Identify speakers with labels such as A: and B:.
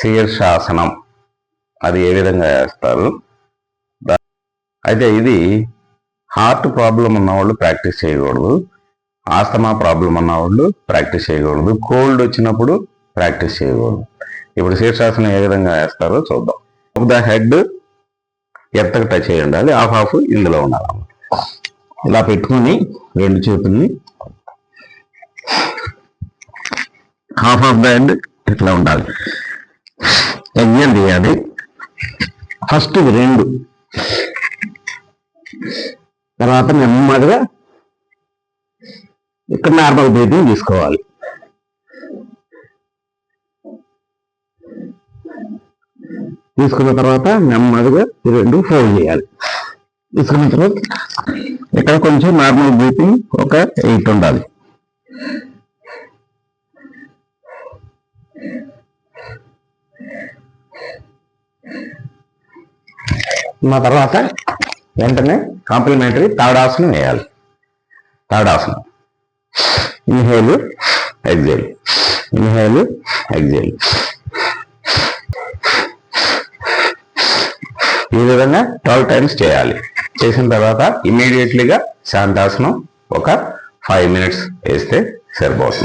A: శీర్షాసనం. అది ఏ విధంగా వేస్తారు? అయితే ఇది హార్ట్ ప్రాబ్లం ఉన్నవాళ్ళు ప్రాక్టీస్ చేయకూడదు, ఆస్తమా ప్రాబ్లం ఉన్నవాళ్ళు ప్రాక్టీస్ చేయకూడదు, కోల్డ్ వచ్చినప్పుడు ప్రాక్టీస్ చేయకూడదు. ఇప్పుడు శీర్షాసనం ఏ విధంగా వేస్తారో చూద్దాం. ద హెడ్ ఎర్త్కి టచ్ అయ్యి ఉండాలి, హాఫ్ ఇందులో ఉండాలి. ఇలా పెట్టుకుని రెండు చేతుల్ని హాఫ్ ఆఫ్ ద హెడ్ ఇట్లా ఉండాలి. ఎగ్జామ్ తీయాలి. ఫస్ట్ రెండు, తర్వాత నెమ్మదిగా ఇక్కడ నార్మల్ బ్రీతింగ్ తీసుకోవాలి. తీసుకున్న తర్వాత నెమ్మదిగా రెండు ఫోల్డ్ చేయాలి. తీసుకున్న తర్వాత ఇక్కడ కొంచెం నార్మల్ బ్రీతింగ్ ఒక 8 ఉండాలి. ఆ తర్వాత వెంటనే కాంప్లిమెంటరీ తాడాసనం వేయాలి. తాడాసనం, ఇన్హేల్ ఎగ్జేల్, ఇన్హేల్ ఎగ్జేల్. ఈ విధంగా 12 టైమ్స్ చేయాలి. చేసిన తర్వాత ఇమీడియట్లీగా శాంతాసనం ఒక 5 minutes వేస్తే సరిపోతుంది.